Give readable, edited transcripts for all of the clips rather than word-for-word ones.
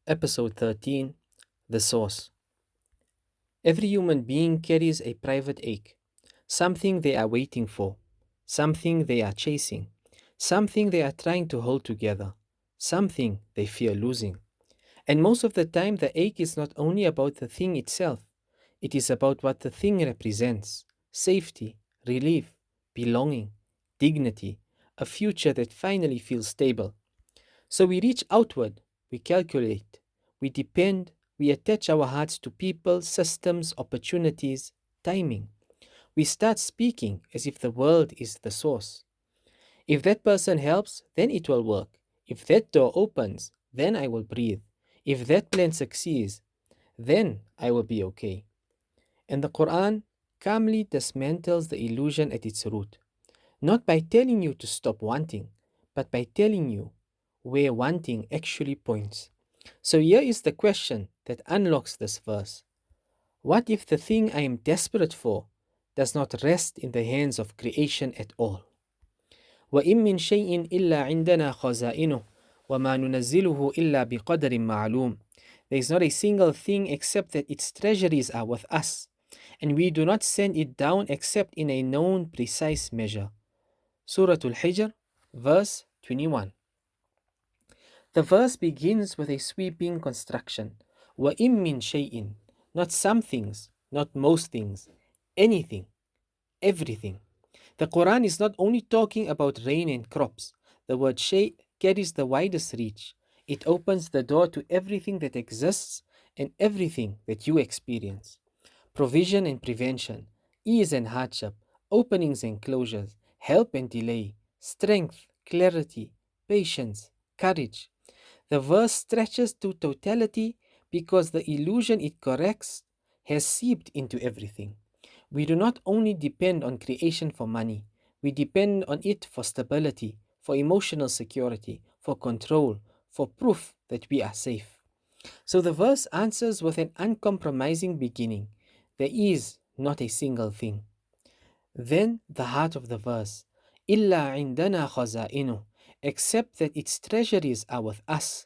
Episode 13. The Source. Every human being carries a private ache, something they are waiting for, something they are chasing, something they are trying to hold together, something they fear losing. And most of the time, the ache is not only about the thing itself, it is about what the thing represents: safety, relief, belonging, dignity, a future that finally feels stable. So we reach outward, we calculate, we depend, we attach our hearts to people, systems, opportunities, timing. We start speaking as if the world is the source. If that person helps, then it will work. If that door opens, then I will breathe. If that plan succeeds, then I will be okay. And the Quran calmly dismantles the illusion at its root, not by telling you to stop wanting, but by telling you where wanting actually points. So here is the question that unlocks this verse: what if the thing I am desperate for does not rest in the hands of creation at all? وَإِن مِّن شَيْءٍ إِلَّا عِندَنَا خَزَائِنُهُ وَمَا نُنَزِّلُهُ إِلَّا بِقَدَرٍ مَعْلُومٍ. There is not a single thing except that its treasuries are with us, and we do not send it down except in a known precise measure. Surah Al-Hijr, verse 21. The verse begins with a sweeping construction. وَإِن مِّن شَيْءٍ. Not some things, not most things, anything, everything. The Quran is not only talking about rain and crops. The word shay carries the widest reach. It opens the door to everything that exists and everything that you experience: provision and prevention, ease and hardship, openings and closures, help and delay, strength, clarity, patience, courage. The verse stretches to totality because the illusion it corrects has seeped into everything. We do not only depend on creation for money, we depend on it for stability, for emotional security, for control, for proof that we are safe. So the verse answers with an uncompromising beginning: there is not a single thing. Then the heart of the verse: إِلَّا عِندَنَا خَزَائِنُهُ. Except that its treasuries are with us.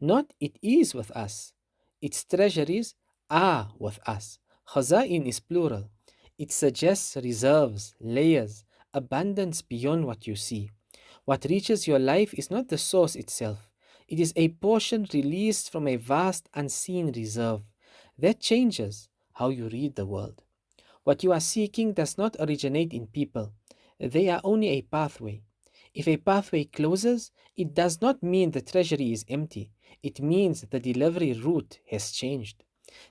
Not it is with us. Its treasuries are with us. Khaza'in is plural. It suggests reserves, layers, abundance beyond what you see. What reaches your life is not the source itself. It is a portion released from a vast unseen reserve. That changes how you read the world. What you are seeking does not originate in people. They are only a pathway. If a pathway closes, it does not mean the treasury is empty. It means the delivery route has changed.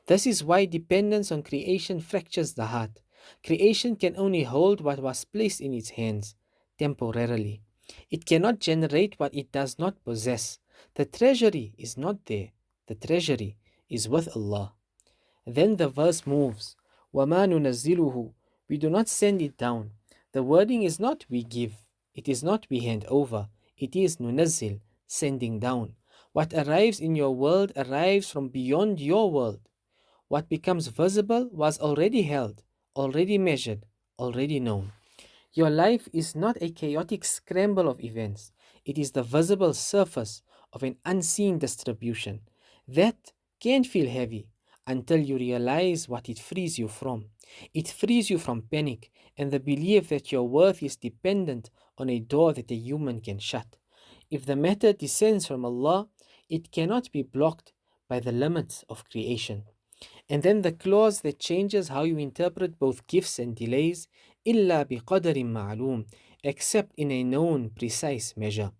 This is why dependence on creation fractures the heart. Creation can only hold what was placed in its hands temporarily. It cannot generate what it does not possess. The treasury is not there. The treasury is with Allah. Then the verse moves. وَمَا نُنَزِّلُهُ. We do not send it down. The wording is not we give. It is not we hand over. It is nunazzil, sending down. What arrives in your world arrives from beyond your world. What becomes visible was already held, already measured, already known. Your life is not a chaotic scramble of events. It is the visible surface of an unseen distribution. That can feel heavy until you realize what it frees you from. It frees you from panic and the belief that your worth is dependent on a door that a human can shut. If the matter descends from Allah, it cannot be blocked by the limits of creation. And then the clause that changes how you interpret both gifts and delays: إِلَّا بِقَدَرٍ مَعْلُومٍ, except in a known precise measure.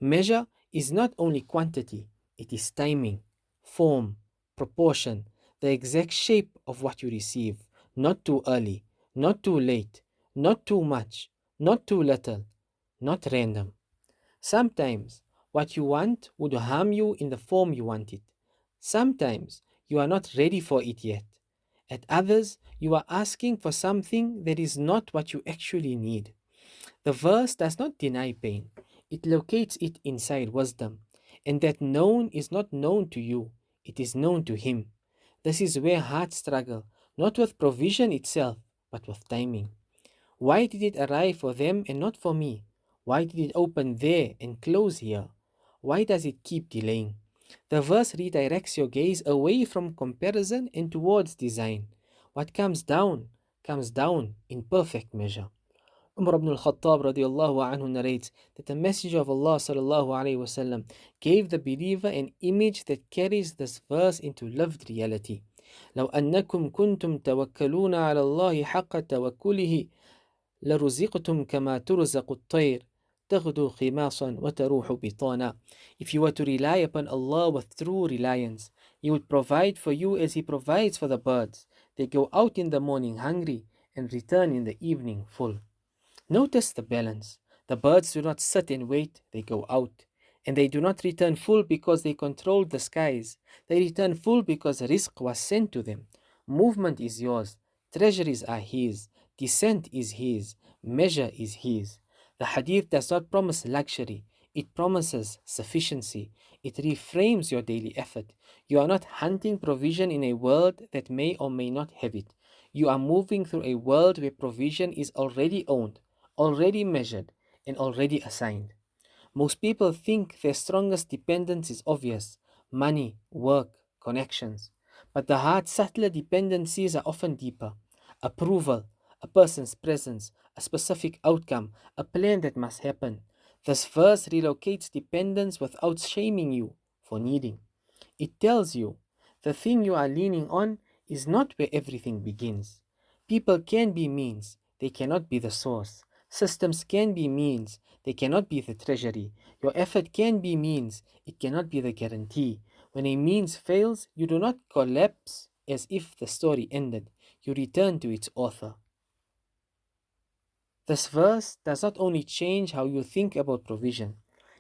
Measure is not only quantity, it is timing, form, proportion, the exact shape of what you receive. Not too early, not too late, not too much, not too little, not random. Sometimes what you want would harm you in the form you want it. Sometimes you are not ready for it yet. At others, you are asking for something that is not what you actually need. The verse does not deny pain, it locates it inside wisdom. And that known is not known to you, it is known to Him. This is where hearts struggle, not with provision itself, but with timing. Why did it arrive for them and not for me? Why did it open there and close here? Why does it keep delaying? The verse redirects your gaze away from comparison and towards design. What comes down in perfect measure. Umar ibn al-Khattab radiallahu anhu narrates that the Messenger of Allah sallallahu alayhi wasallam gave the believer an image that carries this verse into lived reality. لو أنكم كنتم توكلون على الله حق توكله لرزقتم كما ترزق الطير تغدو خماصا وتروح بطانا. If you were to rely upon Allah with true reliance, He would provide for you as He provides for the birds. They go out in the morning hungry and return in the evening full. Notice the balance. The birds do not sit and wait, they go out. And they do not return full because they control the skies. They return full because rizq was sent to them. Movement is yours, treasuries are His, descent is His, measure is His. The hadith does not promise luxury, it promises sufficiency. It reframes your daily effort. You are not hunting provision in a world that may or may not have it. You are moving through a world where provision is already owned, already measured, and already assigned. Most people think their strongest dependence is obvious: money, work, connections. But the heart's subtler dependencies are often deeper: approval, a person's presence, a specific outcome, a plan that must happen. This verse relocates dependence without shaming you for needing. It tells you the thing you are leaning on is not where everything begins. People can be means, they cannot be the source. Systems can be means, they cannot be the treasury. Your effort can be means, it cannot be the guarantee. When a means fails, you do not collapse as if the story ended. You return to its author. This verse does not only change how you think about provision,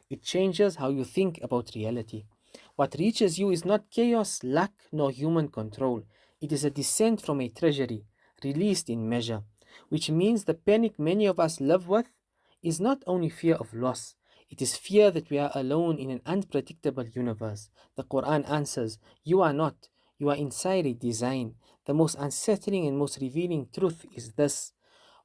it changes how you think about reality. What reaches you is not chaos, luck, nor human control. It is a descent from a treasury, released in measure, which means the panic many of us live with is not only fear of loss, it is fear that we are alone in an unpredictable universe. The Quran answers, "You are not, you are inside a design." The most unsettling and most revealing truth is this: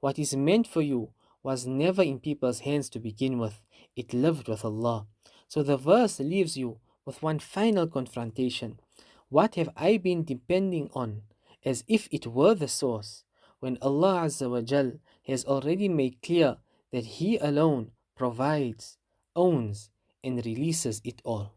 what is meant for you was never in people's hands to begin with, it lived with Allah. So the verse leaves you with one final confrontation. What have I been depending on as if it were the source, when Allah Azza wa Jal has already made clear that He alone provides, owns, and releases it all?